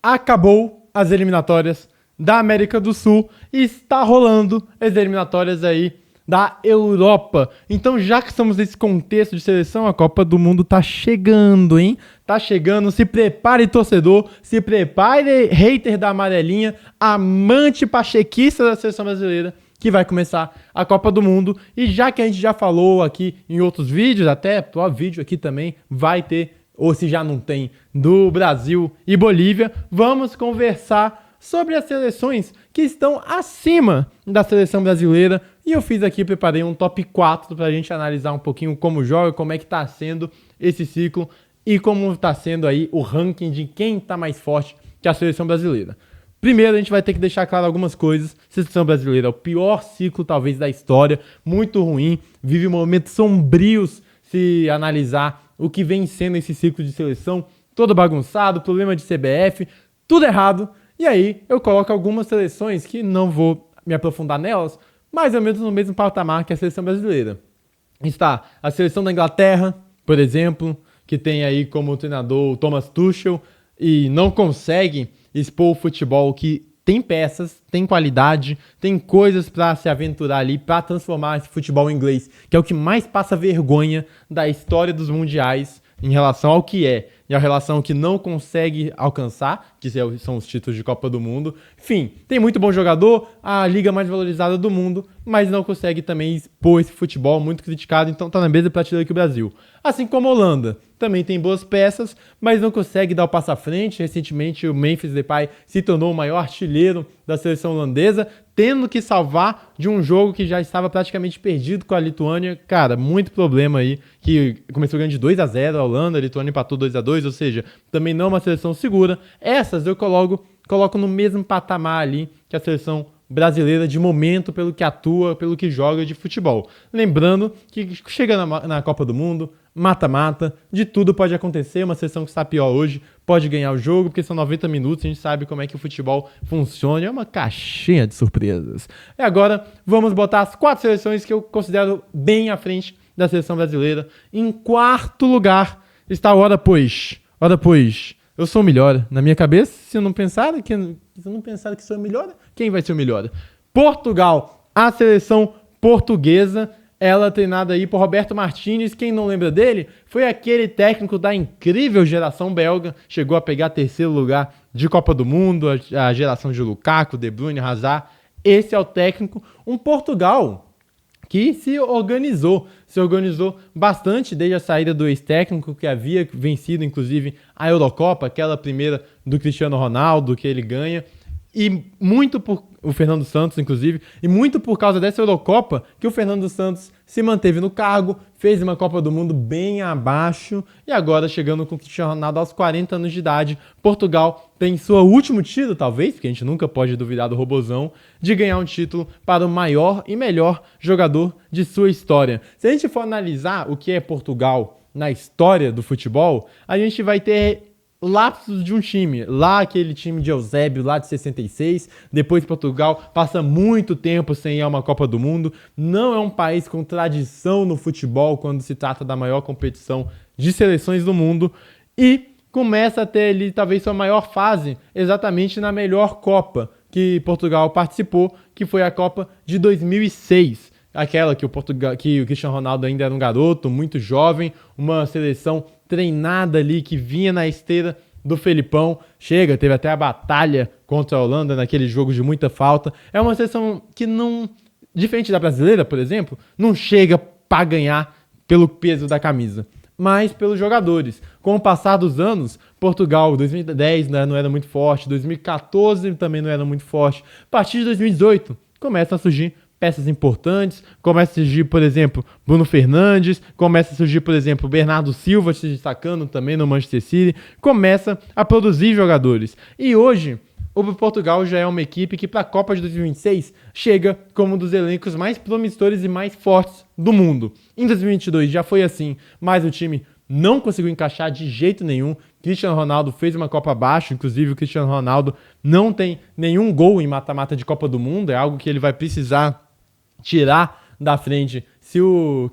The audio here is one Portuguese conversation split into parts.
acabou as eliminatórias da América do Sul e está rolando as eliminatórias aí da Europa. Então, já que estamos nesse contexto de seleção, a Copa do Mundo tá chegando, hein? Tá chegando, se prepare, torcedor, se prepare, hater da amarelinha, amante pachequista da seleção brasileira, que vai começar a Copa do Mundo. E já que a gente já falou aqui em outros vídeos, até o vídeo aqui também vai ter, ou se já não tem, do Brasil e Bolívia, vamos conversar sobre as seleções que estão acima da seleção brasileira. E eu preparei um top 4 pra gente analisar um pouquinho como joga, como é que tá sendo esse ciclo e como tá sendo aí o ranking de quem tá mais forte que a seleção brasileira. Primeiro, a gente vai ter que deixar claro algumas coisas. A seleção brasileira é o pior ciclo, talvez, da história. Muito ruim. Vive momentos sombrios se analisar o que vem sendo esse ciclo de seleção. Todo bagunçado, problema de CBF, tudo errado. E aí, eu coloco algumas seleções que não vou me aprofundar nelas, mais ou menos no mesmo patamar que a seleção brasileira. Está a seleção da Inglaterra, por exemplo, que tem aí como treinador o Thomas Tuchel e não consegue expor o futebol, que tem peças, tem qualidade, tem coisas para se aventurar ali, para transformar esse futebol inglês, que é o que mais passa vergonha da história dos mundiais em relação ao que é, e a relação que não consegue alcançar, que são os títulos de Copa do Mundo. Enfim, tem muito bom jogador, a liga mais valorizada do mundo, mas não consegue também expor esse futebol muito criticado, então tá na mesma prateleira que o Brasil. Assim como a Holanda, também tem boas peças, mas não consegue dar o passo à frente. Recentemente o Memphis Depay se tornou o maior artilheiro da seleção holandesa, tendo que salvar de um jogo que já estava praticamente perdido com a Lituânia. Cara, muito problema aí, que começou ganhando de 2-0 a Holanda, a Lituânia empatou 2-2, ou seja, também não é uma seleção segura. Essas eu coloco no mesmo patamar ali que a seleção brasileira de momento, pelo que atua, pelo que joga de futebol. Lembrando que chega na Copa do Mundo, mata-mata, de tudo pode acontecer. Uma seleção que está pior hoje pode ganhar o jogo, porque são 90 minutos, a gente sabe como é que o futebol funciona, é uma caixinha de surpresas. E agora vamos botar as 4 seleções que eu considero bem à frente da seleção brasileira. Em quarto lugar está Ora Pois, eu sou o melhor. Na minha cabeça, se eu não pensar que sou o melhor, quem vai ser o melhor? Portugal, a seleção portuguesa, ela treinada aí por Roberto Martínez. Quem não lembra dele? Foi aquele técnico da incrível geração belga, chegou a pegar 3º lugar de Copa do Mundo, a geração de Lukaku, De Bruyne, Hazard. Esse é o técnico, um Portugal que se organizou bastante desde a saída do ex-técnico, que havia vencido, inclusive, a Eurocopa, aquela primeira do Cristiano Ronaldo, que ele ganha, e muito por o Fernando Santos, inclusive, e muito por causa dessa Eurocopa que o Fernando Santos se manteve no cargo, fez uma Copa do Mundo bem abaixo, e agora chegando com o Cristiano Ronaldo aos 40 anos de idade, Portugal tem seu último título, talvez, porque a gente nunca pode duvidar do Robozão, de ganhar um título para o maior e melhor jogador de sua história. Se a gente for analisar o que é Portugal na história do futebol, a gente vai ter lapsos de um time, lá aquele time de Eusébio, lá de 66, depois Portugal passa muito tempo sem ir a uma Copa do Mundo, não é um país com tradição no futebol quando se trata da maior competição de seleções do mundo, e começa a ter ali talvez sua maior fase exatamente na melhor Copa que Portugal participou, que foi a Copa de 2006. Aquela que o Cristiano Ronaldo ainda era um garoto, muito jovem, uma seleção treinada ali, que vinha na esteira do Felipão. Teve até a batalha contra a Holanda naquele jogo de muita falta. É uma seleção que não, diferente da brasileira, por exemplo, não chega para ganhar pelo peso da camisa, mas pelos jogadores. Com o passar dos anos, Portugal, 2010 não era muito forte, 2014 também não era muito forte. A partir de 2018, começa a surgir peças importantes, começa a surgir, por exemplo, Bruno Fernandes, começa a surgir, por exemplo, Bernardo Silva se destacando também no Manchester City, começa a produzir jogadores. E hoje, o Portugal já é uma equipe que para a Copa de 2026 chega como um dos elencos mais promissores e mais fortes do mundo. Em 2022 já foi assim, mas o time não conseguiu encaixar de jeito nenhum. Cristiano Ronaldo fez uma Copa abaixo, inclusive o Cristiano Ronaldo não tem nenhum gol em mata-mata de Copa do Mundo, é algo que ele vai precisar tirar da frente se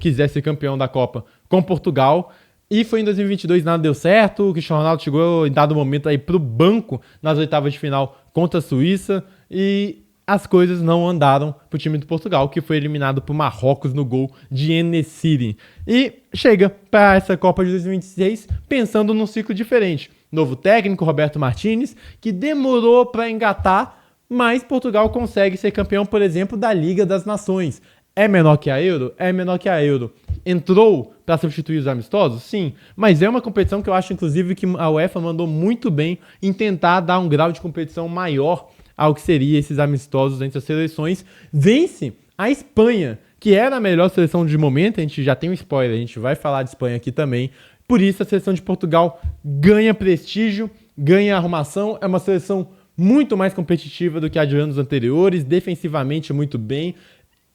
quiser ser campeão da Copa com Portugal. E foi em 2022, nada deu certo, o Cristiano Ronaldo chegou em dado momento aí pro banco nas oitavas de final contra a Suíça e as coisas não andaram pro time de Portugal, que foi eliminado por Marrocos no gol de En-Nesyri. E chega para essa Copa de 2026 pensando num ciclo diferente. Novo técnico, Roberto Martínez, que demorou para engatar, mas Portugal consegue ser campeão, por exemplo, da Liga das Nações. É menor que a Euro? É menor que a Euro. Entrou para substituir os amistosos? Sim, mas é uma competição que eu acho, inclusive, que a UEFA mandou muito bem em tentar dar um grau de competição maior ao que seria esses amistosos entre as seleções. Vence a Espanha, que era a melhor seleção de momento, a gente já tem um spoiler, a gente vai falar de Espanha aqui também. Por isso a seleção de Portugal ganha prestígio, ganha arrumação, é uma seleção muito mais competitiva do que a de anos anteriores, defensivamente muito bem.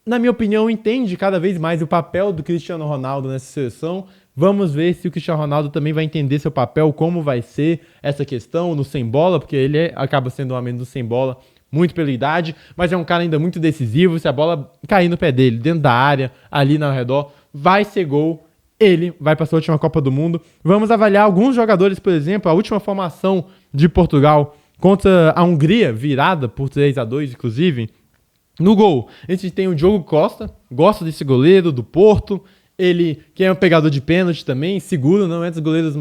Na minha opinião, entende cada vez mais o papel do Cristiano Ronaldo nessa seleção. Vamos ver se o Cristiano Ronaldo também vai entender seu papel, como vai ser essa questão no sem bola, porque ele acaba sendo um homem do sem bola, muito pela idade, mas é um cara ainda muito decisivo. Se a bola cair no pé dele, dentro da área, ali ao redor, vai ser gol. Ele vai para sua última Copa do Mundo. Vamos avaliar alguns jogadores, por exemplo, a última formação de Portugal contra a Hungria, virada por 3-2, inclusive. No gol, a gente tem o Diogo Costa, gosto desse goleiro do Porto, ele que é um pegador de pênalti também, seguro, não é dos goleiros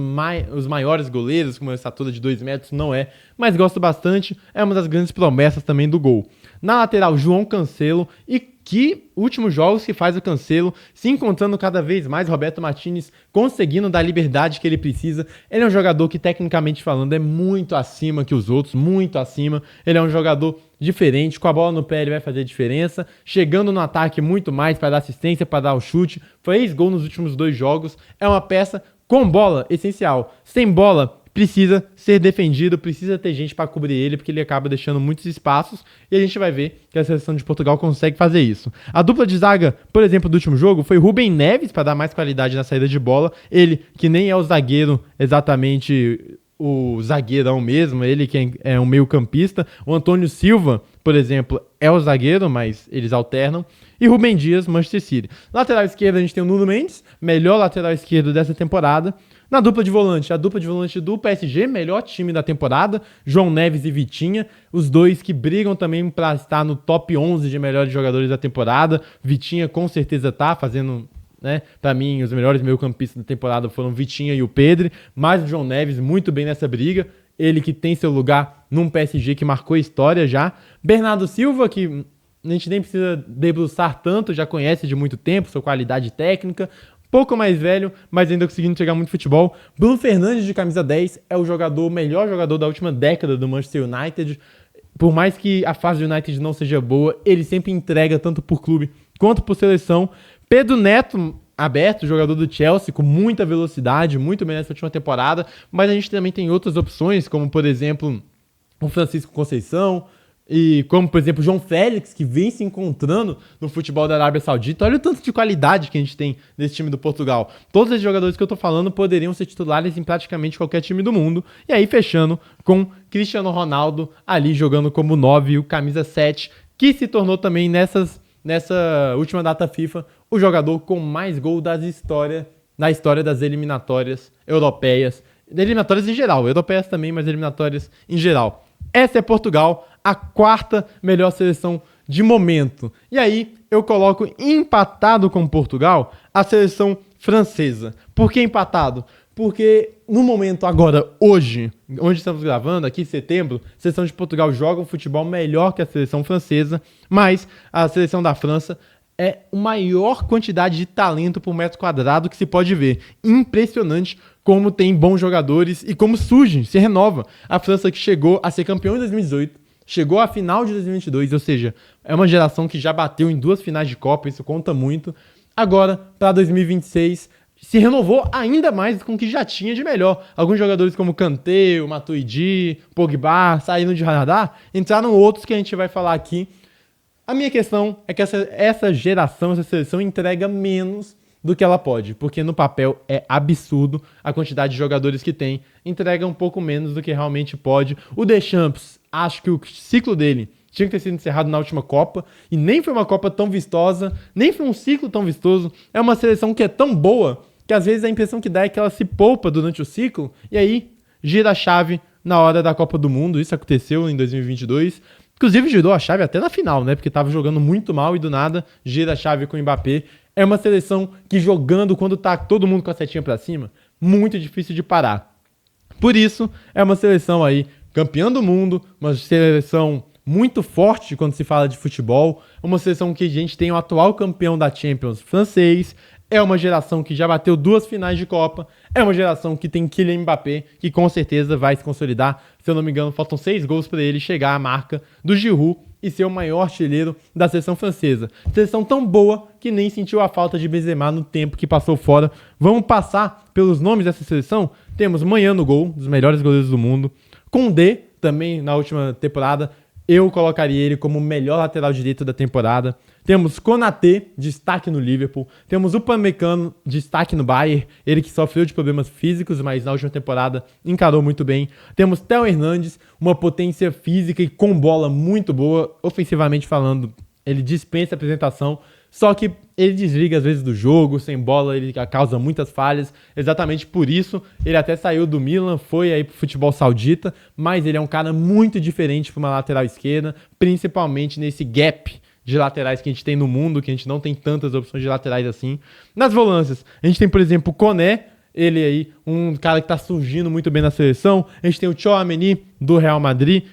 os maiores goleiros, com uma estatura de 2 metros, não é, mas gosto bastante, é uma das grandes promessas também do gol. Na lateral, João Cancelo, e que últimos jogos que faz o Cancelo, se encontrando cada vez mais, Roberto Martínez conseguindo dar a liberdade que ele precisa. Ele é um jogador que, tecnicamente falando, é muito acima que os outros, muito acima. Ele é um jogador diferente, com a bola no pé ele vai fazer diferença, chegando no ataque muito mais para dar assistência, para dar o chute, fez gol nos últimos 2 jogos, é uma peça com bola essencial. Sem bola, precisa ser defendido, precisa ter gente para cobrir ele, porque ele acaba deixando muitos espaços, e a gente vai ver que a seleção de Portugal consegue fazer isso. A dupla de zaga, por exemplo, do último jogo, foi Rubem Neves, para dar mais qualidade na saída de bola, ele que nem é o zagueiro exatamente o zagueirão mesmo, ele que é um meio campista. O Antônio Silva, por exemplo, é o zagueiro, mas eles alternam. E Rubem Dias, Manchester City. Lateral esquerda a gente tem o Nuno Mendes, melhor lateral esquerdo dessa temporada. Na dupla de volante, a dupla de volante do PSG, melhor time da temporada, João Neves e Vitinha, os dois que brigam também para estar no top 11 de melhores jogadores da temporada. Vitinha com certeza tá fazendo, né, para mim, os melhores meio-campistas da temporada foram Vitinha e o Pedri, mas o João Neves muito bem nessa briga, ele que tem seu lugar num PSG que marcou história já. Bernardo Silva, que a gente nem precisa debruçar tanto, já conhece de muito tempo, sua qualidade técnica, pouco mais velho, mas ainda conseguindo chegar muito futebol. Bruno Fernandes, de camisa 10, é o melhor jogador da última década do Manchester United. Por mais que a fase do United não seja boa, ele sempre entrega tanto por clube quanto por seleção. Pedro Neto, aberto, jogador do Chelsea, com muita velocidade, muito bem nessa última temporada, mas a gente também tem outras opções, como por exemplo o Francisco Conceição, e como, por exemplo, o João Félix, que vem se encontrando no futebol da Arábia Saudita. Olha o tanto de qualidade que a gente tem nesse time do Portugal. Todos esses jogadores que eu tô falando poderiam ser titulares em praticamente qualquer time do mundo. E aí, fechando com Cristiano Ronaldo ali jogando como 9 e o camisa 7, que se tornou também nessa última data FIFA o jogador com mais gol na história das eliminatórias europeias. Eliminatórias em geral, europeias também, mas eliminatórias em geral. Essa é Portugal, a 4ª melhor seleção de momento. E aí eu coloco empatado com Portugal a seleção francesa. Por que empatado? Porque no momento agora, hoje, onde estamos gravando, aqui em setembro, a seleção de Portugal joga um futebol melhor que a seleção francesa, mas a seleção da França é a maior quantidade de talento por metro quadrado que se pode ver. Impressionante como tem bons jogadores e como surge, se renova. A França que chegou a ser campeão em 2018, chegou à final de 2022, ou seja, é uma geração que já bateu em 2 finais de Copa, isso conta muito. Agora, para 2026, se renovou ainda mais com o que já tinha de melhor. Alguns jogadores como Kanté, o Matuidi, Pogba, saíram de radar, entraram outros que a gente vai falar aqui. A minha questão é que essa geração, essa seleção entrega menos do que ela pode, porque no papel é absurdo a quantidade de jogadores que tem, entrega um pouco menos do que realmente pode. O Deschamps, acho que o ciclo dele tinha que ter sido encerrado na última Copa, e nem foi uma Copa tão vistosa, nem foi um ciclo tão vistoso. É uma seleção que é tão boa que às vezes a impressão que dá é que ela se poupa durante o ciclo e aí gira a chave na hora da Copa do Mundo. Isso aconteceu em 2022. Inclusive girou a chave até na final, né? Porque tava jogando muito mal e do nada gira a chave com o Mbappé. É uma seleção que jogando quando tá todo mundo com a setinha pra cima, muito difícil de parar. Por isso, é uma seleção aí campeã do mundo, uma seleção muito forte quando se fala de futebol, uma seleção que a gente tem o atual campeão da Champions francês, é uma geração que já bateu 2 finais de Copa, é uma geração que tem Kylian Mbappé, que com certeza vai se consolidar. Se eu não me engano, faltam 6 gols para ele chegar à marca do Giroud e ser o maior artilheiro da seleção francesa. Seleção tão boa que nem sentiu a falta de Benzema no tempo que passou fora. Vamos passar pelos nomes dessa seleção? Temos Manhã no gol, dos melhores goleiros do mundo. Condé, também na última temporada, eu colocaria ele como o melhor lateral direito da temporada. Temos Konaté, destaque no Liverpool. Temos Upamecano, destaque no Bayern. Ele que sofreu de problemas físicos, mas na última temporada encarou muito bem. Temos Theo Hernandes, uma potência física e com bola muito boa. Ofensivamente falando, ele dispensa a apresentação. Só que ele desliga às vezes do jogo, sem bola, ele causa muitas falhas. Exatamente por isso, ele até saiu do Milan, foi aí pro futebol saudita, mas ele é um cara muito diferente para uma lateral esquerda, principalmente nesse gap de laterais que a gente tem no mundo, que a gente não tem tantas opções de laterais assim. Nas volâncias, a gente tem, por exemplo, o Koné, ele aí, um cara que tá surgindo muito bem na seleção. A gente tem o Tchouaméni do Real Madrid,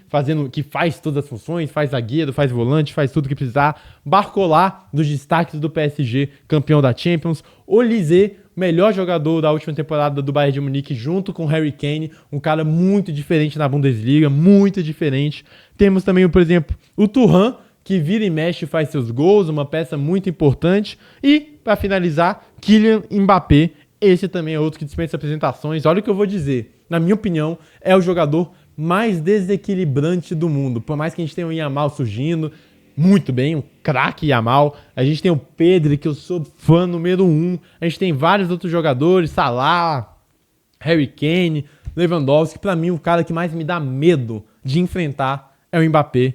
que faz todas as funções, faz zagueiro, faz volante, faz tudo que precisar. Barcola, dos destaques do PSG, campeão da Champions. Olise, melhor jogador da última temporada do Bayern de Munique, junto com Harry Kane, um cara muito diferente na Bundesliga, muito diferente. Temos também, por exemplo, o Thuram, que vira e mexe e faz seus gols, uma peça muito importante. E, para finalizar, Kylian Mbappé. Esse também é outro que dispensa apresentações. Olha o que eu vou dizer. Na minha opinião, é o jogador mais desequilibrante do mundo. Por mais que a gente tenha o Yamal surgindo muito bem, um craque Yamal. A gente tem o Pedri, que eu sou fã número 1. A gente tem vários outros jogadores, Salah, Harry Kane, Lewandowski. Pra mim, o cara que mais me dá medo de enfrentar é o Mbappé.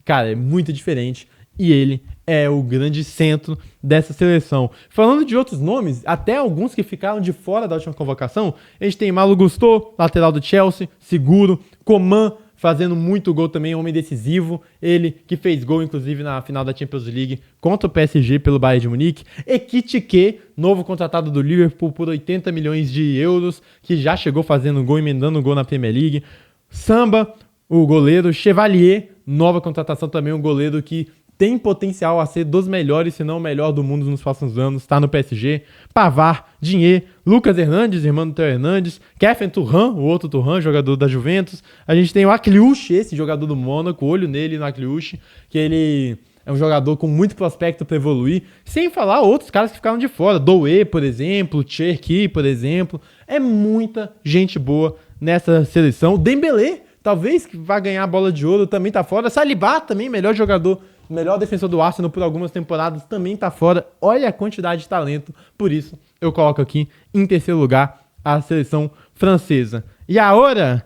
Cara, é muito diferente. E ele é o grande centro dessa seleção. Falando de outros nomes, até alguns que ficaram de fora da última convocação, a gente tem Malo Gusto, lateral do Chelsea, seguro. Coman, fazendo muito gol também, homem decisivo. Ele que fez gol, inclusive, na final da Champions League contra o PSG pelo Bayern de Munique. Ekitike, novo contratado do Liverpool por 80 milhões de euros, que já chegou fazendo gol, emendando gol na Premier League. Samba, o goleiro. Chevalier, nova contratação também, um goleiro que tem potencial a ser dos melhores, se não o melhor do mundo nos próximos anos, está no PSG. Pavard, Digne, Lucas Hernandes, irmão do Theo Hernandes, Kefren Turan, o outro Turan, jogador da Juventus. A gente tem o Akliouche, esse jogador do Mônaco, olho nele no Akliouche, que ele é um jogador com muito prospecto para evoluir, sem falar outros caras que ficaram de fora, Doué, por exemplo, Cherki, por exemplo. É muita gente boa nessa seleção. Dembélé, talvez que vá ganhar a bola de ouro, também tá fora. Saliba também, melhor jogador, melhor defensor do Arsenal por algumas temporadas, também tá fora. Olha a quantidade de talento. Por isso, eu coloco aqui em terceiro lugar a seleção francesa. E agora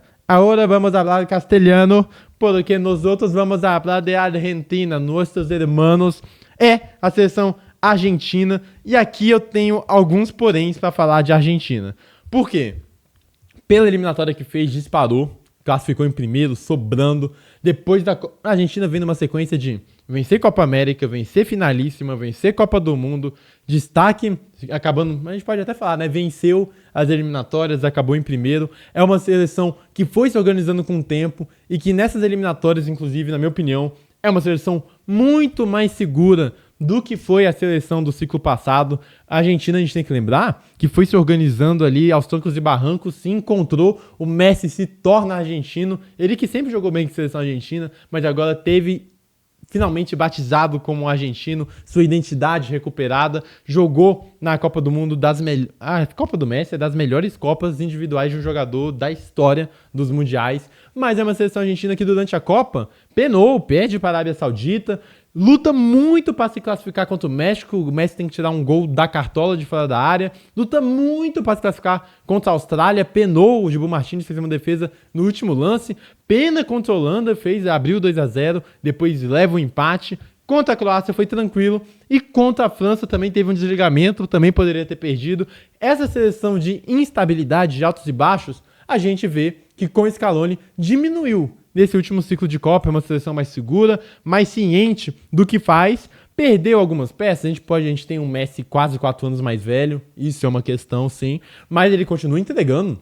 vamos falar castelhano, porque nós outros vamos falar de Argentina, nossos hermanos. É a seleção argentina. E aqui eu tenho alguns poréns para falar de Argentina. Por quê? Pela eliminatória que fez, disparou, classificou em primeiro, sobrando. Depois da Argentina vem numa sequência de vencer Copa América, vencer finalíssima, vencer Copa do Mundo, destaque, acabando, a gente pode até falar, né? Venceu as eliminatórias, acabou em primeiro. É uma seleção que foi se organizando com o tempo e que nessas eliminatórias, inclusive, na minha opinião, é uma seleção muito mais segura do que foi a seleção do ciclo passado. A Argentina, a gente tem que lembrar que foi se organizando ali aos trancos e barrancos, se encontrou, o Messi se torna argentino, ele que sempre jogou bem com a seleção argentina, mas agora teve finalmente batizado como argentino, sua identidade recuperada, jogou na Copa do Mundo a Copa do Messi é das melhores Copas individuais de um jogador da história dos mundiais, mas é uma seleção argentina que durante a Copa penou, perde para a Arábia Saudita, luta muito para se classificar contra o México. O Messi tem que tirar um gol da cartola de fora da área. Luta muito para se classificar contra a Austrália. Penou, o Dibu Martínez fez uma defesa no último lance. Pena contra a Holanda, abriu 2-0, depois leva o empate. Contra a Croácia foi tranquilo. E contra a França também teve um desligamento, também poderia ter perdido. Essa seleção de instabilidade, de altos e baixos, a gente vê que com o Scaloni diminuiu nesse último ciclo de Copa. É uma seleção mais segura, mais ciente do que faz. Perdeu algumas peças, a gente tem um Messi quase 4 anos mais velho, isso é uma questão sim, mas ele continua entregando.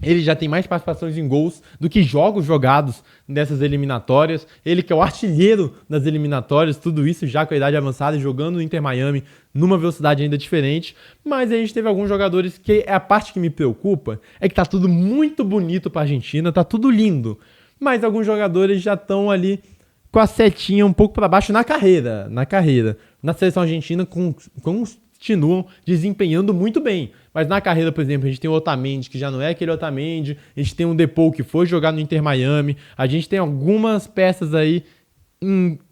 Ele já tem mais participações em gols do que jogos jogados nessas eliminatórias. Ele que é o artilheiro das eliminatórias, tudo isso já com a idade avançada e jogando no Inter Miami numa velocidade ainda diferente. Mas a gente teve alguns jogadores que a parte que me preocupa é que tá tudo muito bonito pra Argentina, tá tudo lindo. Mas alguns jogadores já estão ali com a setinha um pouco para baixo na carreira. Na seleção argentina continuam desempenhando muito bem. Mas na carreira, por exemplo, a gente tem o Otamendi, que já não é aquele Otamendi. A gente tem o Depou, que foi jogar no Inter Miami. A gente tem algumas peças aí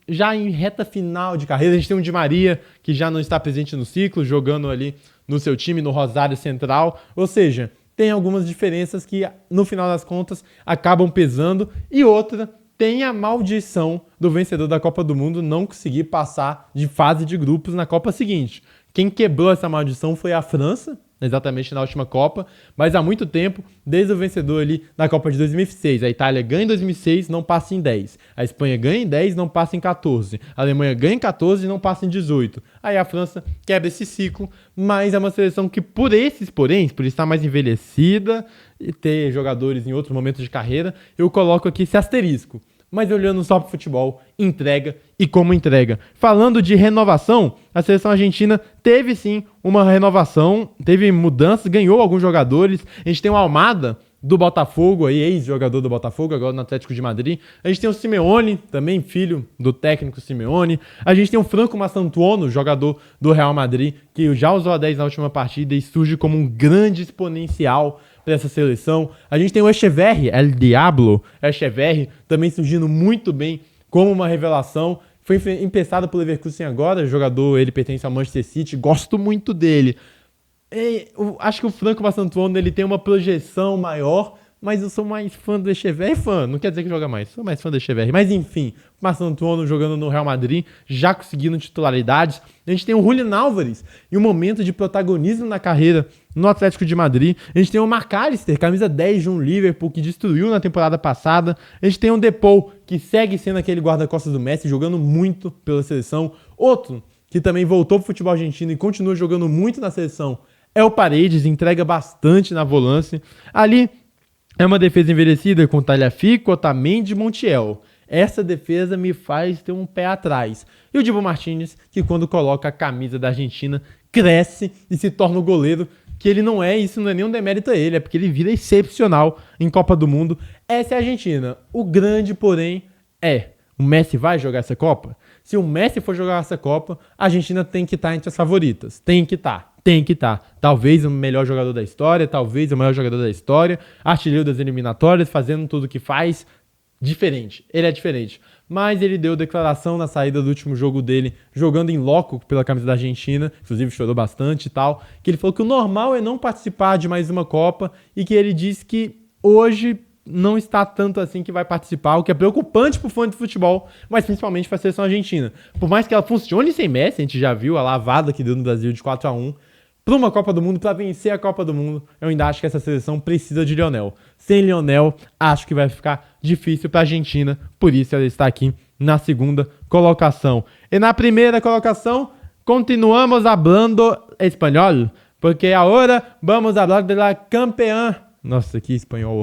já em reta final de carreira. A gente tem o Di Maria, que já não está presente no ciclo, jogando ali no seu time, no Rosário Central. Ou seja, tem algumas diferenças que, no final das contas, acabam pesando. E outra, tem a maldição do vencedor da Copa do Mundo não conseguir passar de fase de grupos na Copa seguinte. Quem quebrou essa maldição foi a França, exatamente na última Copa, mas há muito tempo, desde o vencedor ali da Copa de 2006. A Itália ganha em 2006, não passa em 10. A Espanha ganha em 10, não passa em 14. A Alemanha ganha em 14 e não passa em 18. Aí a França quebra esse ciclo, mas é uma seleção que por estar mais envelhecida e ter jogadores em outro momento de carreira, eu coloco aqui esse asterisco. Mas olhando só para o futebol, entrega e como entrega. Falando de renovação, a seleção argentina teve sim uma renovação, teve mudanças, ganhou alguns jogadores. A gente tem o Almada do Botafogo, aí, ex-jogador do Botafogo, agora no Atlético de Madrid. A gente tem o Simeone, também filho do técnico Simeone. A gente tem o Franco Mastantuono, jogador do Real Madrid, que já usou a 10 na última partida e surge como um grande exponencial para essa seleção. A gente tem o Echeverri, El Diablo, Echeverri, também surgindo muito bem como uma revelação. Foi emprestado pelo Leverkusen agora, jogador, ele pertence ao Manchester City, gosto muito dele. Acho que o Franco Mastantuono, ele tem uma projeção maior, mas eu sou mais fã do Echeverri, não quer dizer que joga mais, sou mais fã do Echeverri, mas enfim, Mastantuono jogando no Real Madrid, já conseguindo titularidades. A gente tem o Julián Álvares em um momento de protagonismo na carreira no Atlético de Madrid. A gente tem o McAllister, camisa 10 de um Liverpool, que destruiu na temporada passada. A gente tem o Depou, que segue sendo aquele guarda-costas do Messi, jogando muito pela seleção. Outro, que também voltou pro futebol argentino e continua jogando muito na seleção, é o Paredes, entrega bastante na volância. Ali é uma defesa envelhecida com Tagliafico, Otamendi e Montiel. Essa defesa me faz ter um pé atrás. E o Dibu Martínez, que quando coloca a camisa da Argentina, cresce e se torna o goleiro que ele não é. Isso não é nenhum demérito a ele, é porque ele vira excepcional em Copa do Mundo. Essa é a Argentina. O grande, porém, o Messi vai jogar essa Copa? Se o Messi for jogar essa Copa, a Argentina tem que estar entre as favoritas. Tem que estar. Talvez o melhor jogador da história, talvez o maior jogador da história, artilheiro das eliminatórias, fazendo tudo o que faz. Diferente. Ele é diferente. Mas ele deu declaração na saída do último jogo dele, jogando em loco pela camisa da Argentina, inclusive chorou bastante e tal, que ele falou que o normal é não participar de mais uma Copa e que ele disse que hoje não está tanto assim que vai participar, o que é preocupante pro fã de futebol, mas principalmente para a seleção argentina. Por mais que ela funcione sem Messi, a gente já viu a lavada que deu no Brasil de 4-1, para uma Copa do Mundo, para vencer a Copa do Mundo, eu ainda acho que essa seleção precisa de Lionel. Sem Lionel, acho que vai ficar difícil para a Argentina, por isso ela está aqui na segunda colocação. E na primeira colocação, continuamos hablando espanhol, porque agora vamos falar da campeã, nossa, que espanhol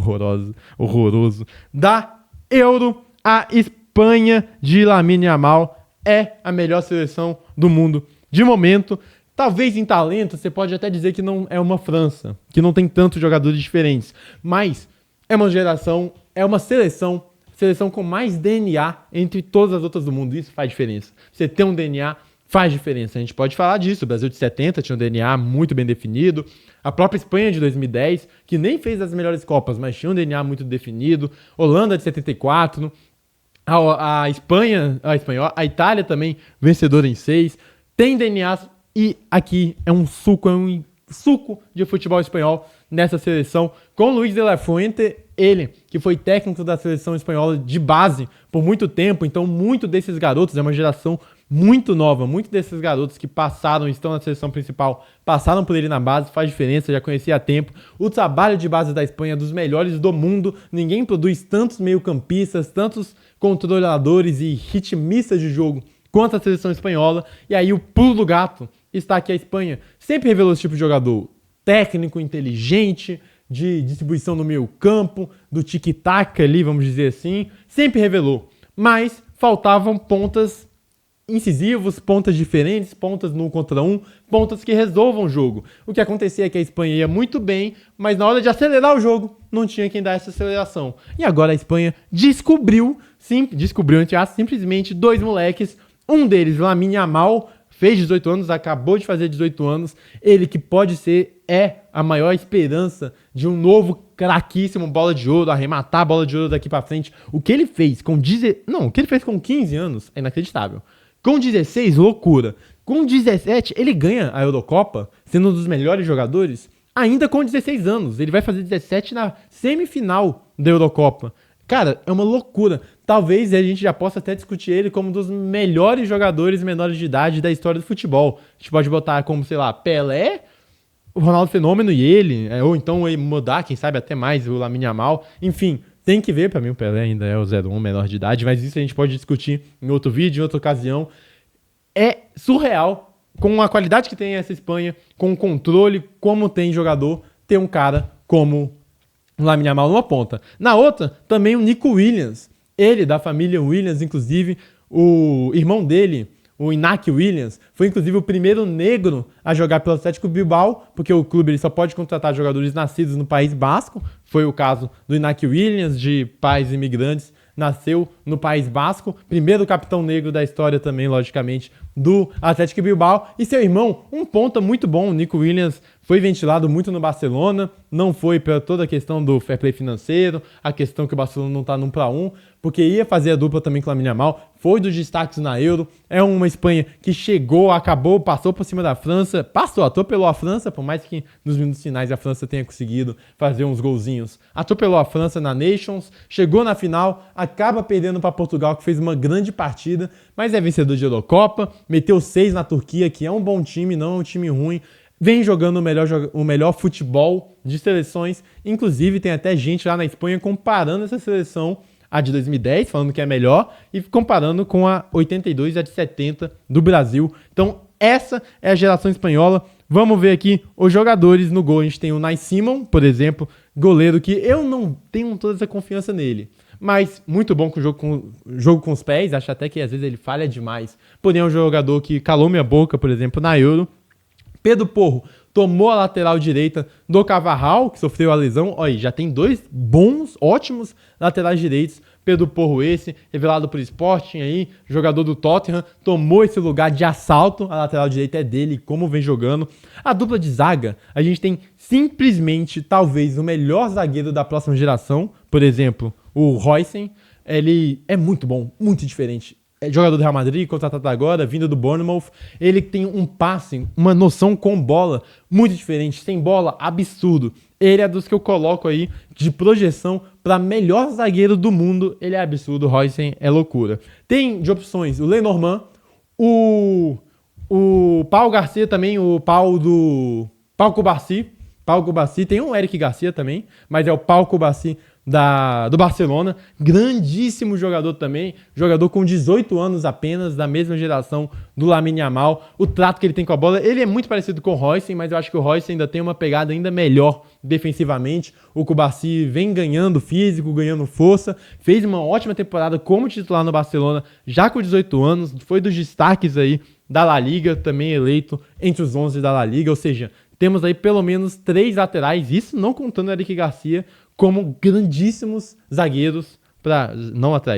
horroroso, da Euro. A Espanha de Lamine Yamal é a melhor seleção do mundo de momento. Talvez em talento, você pode até dizer que não é uma França, que não tem tantos jogadores diferentes, mas é uma geração, é uma seleção com mais DNA entre todas as outras do mundo. Isso faz diferença. Você ter um DNA faz diferença. A gente pode falar disso. O Brasil de 70 tinha um DNA muito bem definido. A própria Espanha de 2010, que nem fez as melhores Copas, mas tinha um DNA muito definido. Holanda de 74. A Itália também, vencedora em 6. Tem DNA. E aqui é um suco de futebol espanhol nessa seleção, com Luis de la Fuente, ele que foi técnico da seleção espanhola de base por muito tempo, então muito desses garotos, é uma geração muito nova. Muitos desses garotos que passaram, estão na seleção principal, passaram por ele na base, faz diferença, já conhecia há tempo. O trabalho de base da Espanha é dos melhores do mundo. Ninguém produz tantos meio-campistas, tantos controladores e ritmistas de jogo quanto a seleção espanhola. E aí o pulo do gato está aqui a Espanha. Sempre revelou esse tipo de jogador técnico, inteligente, de distribuição no meio campo, do tic-tac ali, vamos dizer assim. Sempre revelou. Mas faltavam pontas incisivos, pontas diferentes, pontas no 1 contra 1, pontas que resolvam o jogo. O que acontecia é que a Espanha ia muito bem, mas na hora de acelerar o jogo, não tinha quem dar essa aceleração. E agora a Espanha descobriu entre aspas, simplesmente 2 moleques, um deles, Lamine Yamal, fez 18 anos, acabou de fazer 18 anos, ele que pode ser, a maior esperança de um novo craquíssimo bola de ouro, arrematar a bola de ouro daqui pra frente. O que ele fez com 15 anos é inacreditável. Com 16, loucura. Com 17, ele ganha a Eurocopa, sendo um dos melhores jogadores, ainda com 16 anos. Ele vai fazer 17 na semifinal da Eurocopa. Cara, é uma loucura. Talvez a gente já possa até discutir ele como um dos melhores jogadores menores de idade da história do futebol. A gente pode botar como, sei lá, Pelé, o Ronaldo Fenômeno e ele, ou então mudar, quem sabe até mais, o Lamine Yamal. Enfim, tem que ver, pra mim o Pelé ainda é o 01 menor de idade, mas isso a gente pode discutir em outro vídeo, em outra ocasião. É surreal, com a qualidade que tem essa Espanha, com o controle, como tem jogador, ter um cara como o Lamine Yamal numa ponta. Na outra, também o Nico Williams, ele da família Williams, inclusive, o irmão dele, o Iñaki Williams, foi inclusive o primeiro negro a jogar pelo Atlético Bilbao, porque o clube ele só pode contratar jogadores nascidos no País Basco. Foi o caso do Iñaki Williams, de pais imigrantes, nasceu no País Basco. Primeiro capitão negro da história também, logicamente, do Atlético Bilbao. E seu irmão, um ponta muito bom, o Nico Williams, foi ventilado muito no Barcelona, não foi pela toda a questão do fair play financeiro, a questão que o Barcelona não está num para um, porque ia fazer a dupla também com o Lamine Yamal, foi dos destaques na Euro, é uma Espanha que chegou, acabou, passou por cima da França, atropelou a França, por mais que nos minutos finais a França tenha conseguido fazer uns golzinhos, atropelou a França na Nations, chegou na final, acaba perdendo para Portugal, que fez uma grande partida, mas é vencedor de Eurocopa, meteu 6 na Turquia, que é um bom time, não é um time ruim, vem jogando o melhor futebol de seleções, inclusive tem até gente lá na Espanha comparando essa seleção a de 2010, falando que é melhor, e comparando com a 82 e a de 70 do Brasil. Então, essa é a geração espanhola. Vamos ver aqui os jogadores no gol. A gente tem o Unai Simon, por exemplo, goleiro que eu não tenho toda essa confiança nele, mas muito bom com o jogo com os pés. Acho até que às vezes ele falha demais. Porém, é um jogador que calou minha boca, por exemplo, na Euro. Pedro Porro tomou a lateral direita do Carvajal, que sofreu a lesão. Olha, já tem 2 bons, ótimos laterais direitos. Pedro Porro esse, revelado por Sporting aí, jogador do Tottenham, tomou esse lugar de assalto. A lateral direita é dele, como vem jogando. A dupla de zaga, a gente tem simplesmente, talvez, o melhor zagueiro da próxima geração. Por exemplo, o Roysen. Ele é muito bom, muito diferente. É jogador do Real Madrid, contratado agora, vindo do Bournemouth. Ele tem um passe, uma noção com bola muito diferente, sem bola, absurdo. Ele é dos que eu coloco aí de projeção para melhor zagueiro do mundo. Ele é absurdo, o Roysen é loucura. Tem de opções o Lenormand, o Pau Garcia também, o Pau Cubarsí. Pau Cubarsí, tem um Eric Garcia também, mas é o Pau Cubarsí do Barcelona, grandíssimo jogador também, jogador com 18 anos apenas, da mesma geração do Lamine Yamal. O trato que ele tem com a bola, ele é muito parecido com o Roysen, mas eu acho que o Roysen ainda tem uma pegada ainda melhor defensivamente. O Cubarsí vem ganhando físico, ganhando força, fez uma ótima temporada como titular no Barcelona, já com 18 anos, foi dos destaques aí da La Liga, também eleito entre os 11 da La Liga, ou seja, temos aí pelo menos 3 laterais, isso não contando o Eric Garcia, como grandíssimos zagueiros,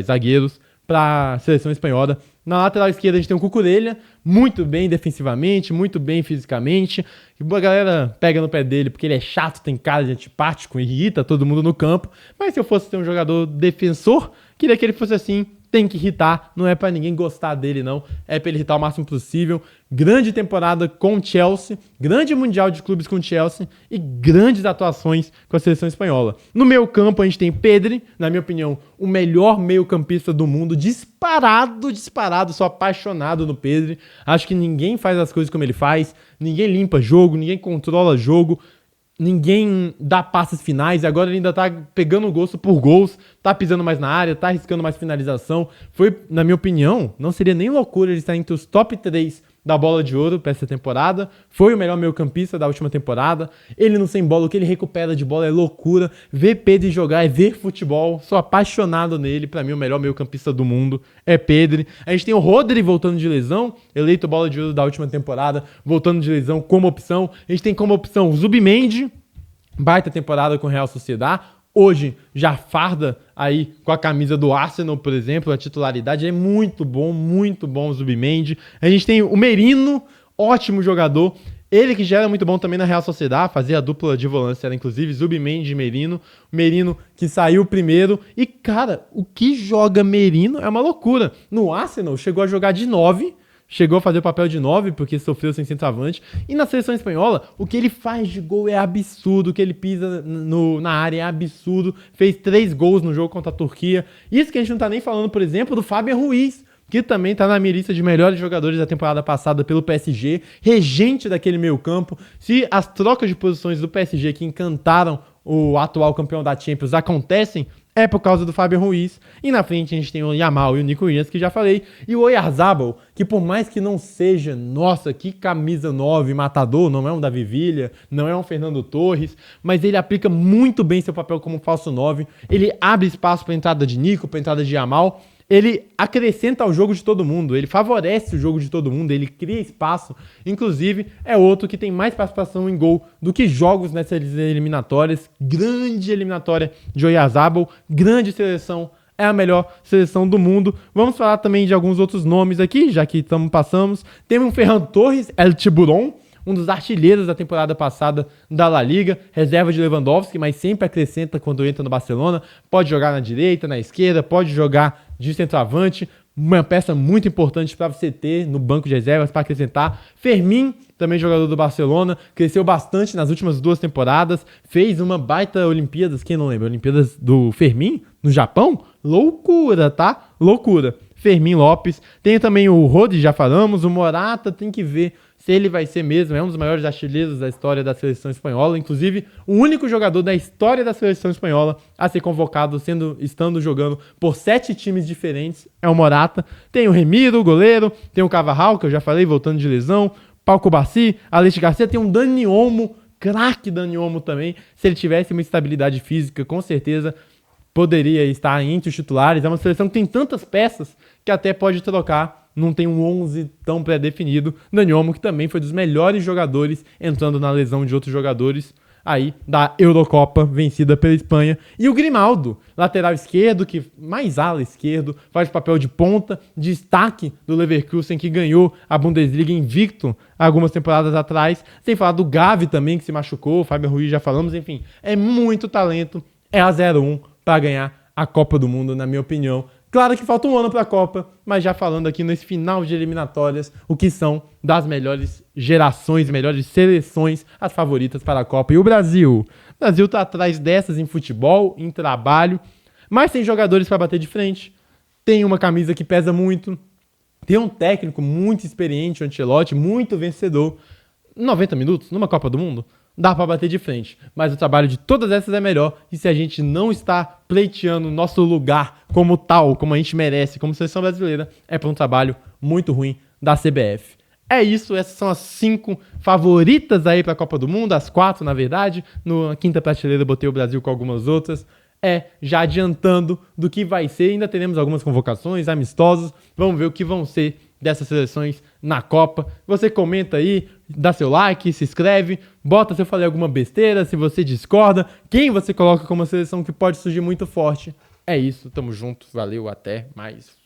zagueiros para a seleção espanhola. Na lateral esquerda a gente tem o Cucurella, muito bem defensivamente, muito bem fisicamente. A galera pega no pé dele porque ele é chato, tem cara de antipático, irrita todo mundo no campo. Mas se eu fosse ter um jogador defensor, queria que ele fosse assim tem que irritar, não é pra ninguém gostar dele não, é pra ele irritar o máximo possível. Grande temporada com o Chelsea, grande mundial de clubes com o Chelsea e grandes atuações com a seleção espanhola. No meio campo a gente tem Pedri, na minha opinião, o melhor meio-campista do mundo, disparado, sou apaixonado no Pedri. Acho que ninguém faz as coisas como ele faz, ninguém limpa jogo, ninguém controla jogo, ninguém dá passes finais, e agora ele ainda tá pegando gosto por gols, tá pisando mais na área, tá arriscando mais finalização. Foi, na minha opinião, não seria nem loucura ele estar entre os top 3 da bola de ouro para essa temporada. Foi o melhor meio-campista da última temporada. Ele não sem bola, o que ele recupera de bola é loucura. Ver Pedri jogar é ver futebol. Sou apaixonado nele. Para mim, o melhor meio-campista do mundo é Pedri. A gente tem o Rodri voltando de lesão, eleito bola de ouro da última temporada, voltando de lesão como opção. A gente tem como opção o Zubimendi, baita temporada com o Real Sociedad. Hoje já farda aí com a camisa do Arsenal, por exemplo, a titularidade é muito bom o Zubimendi. A gente tem o Merino, ótimo jogador, ele que já era muito bom também na Real Sociedad, fazia a dupla de volância, era inclusive Zubimendi e Merino. Merino que saiu primeiro e, cara, o que joga Merino é uma loucura. No Arsenal chegou a jogar de 9, chegou a fazer o papel de 9, porque sofreu sem centroavante. E na seleção espanhola, o que ele faz de gol é absurdo. O que ele pisa na área é absurdo. Fez 3 gols no jogo contra a Turquia. Isso que a gente não tá nem falando, por exemplo, do Fabian Ruiz, que também tá na minha lista de melhores jogadores da temporada passada pelo PSG. Regente daquele meio campo. Se as trocas de posições do PSG que encantaram o atual campeão da Champions acontecem, é por causa do Fabian Ruiz. E na frente a gente tem o Yamal e o Nico Williams, que já falei. E o Oyarzabal, que por mais que não seja, nossa, que camisa 9, matador, não é um Davi Villa, não é um Fernando Torres, mas ele aplica muito bem seu papel como falso 9. Ele abre espaço para entrada de Nico, para entrada de Yamal. Ele acrescenta ao jogo de todo mundo, ele favorece o jogo de todo mundo, ele cria espaço. Inclusive, é outro que tem mais participação em gol do que jogos nessas eliminatórias. Grande eliminatória de Oyarzabal, grande seleção, é a melhor seleção do mundo. Vamos falar também de alguns outros nomes aqui, já que passamos. Temos um Ferran Torres, El Tiburón, um dos artilheiros da temporada passada da La Liga, reserva de Lewandowski, mas sempre acrescenta quando entra no Barcelona. Pode jogar na direita, na esquerda, pode jogar de centroavante. Uma peça muito importante para você ter no banco de reservas para acrescentar. Fermin, também jogador do Barcelona, cresceu bastante nas últimas 2 temporadas, fez uma baita Olimpíadas, quem não lembra? Olimpíadas do Fermin, no Japão? Loucura, tá? Loucura. Fermin Lopes. Tem também o Rodri, já falamos, o Morata, tem que ver se ele vai ser mesmo, é um dos maiores artilheiros da história da seleção espanhola, inclusive o único jogador da história da seleção espanhola a ser convocado estando jogando por 7 times diferentes, é o Morata. Tem o Remiro, o goleiro, tem o Carvajal, que eu já falei, voltando de lesão, Pau Cubarsí, Alex Garcia, tem um Dani Olmo, craque Dani Olmo também. Se ele tivesse uma estabilidade física, com certeza poderia estar entre os titulares. É uma seleção que tem tantas peças que até pode trocar. Não tem um 11 tão pré-definido. Dani Olmo, que também foi dos melhores jogadores, entrando na lesão de outros jogadores aí da Eurocopa, vencida pela Espanha. E o Grimaldo, lateral esquerdo, que mais ala esquerdo, faz papel de ponta, destaque do Leverkusen, que ganhou a Bundesliga invicto algumas temporadas atrás. Sem falar do Gavi também, que se machucou, o Fabian Ruiz já falamos, enfim. É muito talento, é a 0-1 para ganhar a Copa do Mundo, na minha opinião. Claro que falta um ano para a Copa, mas já falando aqui nesse final de eliminatórias, o que são das melhores gerações, melhores seleções, as favoritas para a Copa. E o Brasil? O Brasil está atrás dessas em futebol, em trabalho, mas tem jogadores para bater de frente, tem uma camisa que pesa muito, tem um técnico muito experiente, o Ancelotti, muito vencedor. 90 minutos numa Copa do Mundo? Dá pra bater de frente, mas o trabalho de todas essas é melhor, e se a gente não está pleiteando nosso lugar como tal, como a gente merece, como seleção brasileira, é por um trabalho muito ruim da CBF. É isso, essas são as 5 favoritas aí pra Copa do Mundo, as 4 na verdade, na quinta prateleira eu botei o Brasil com algumas outras. Já adiantando do que vai ser, ainda teremos algumas convocações, amistosos, vamos ver o que vão ser dessas seleções na Copa. Você comenta aí, dá seu like, se inscreve, bota se eu falei alguma besteira, se você discorda, quem você coloca como uma seleção que pode surgir muito forte. É isso, tamo junto, valeu, até mais.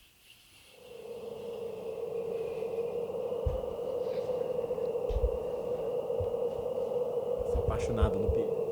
Sou apaixonado no Pedro.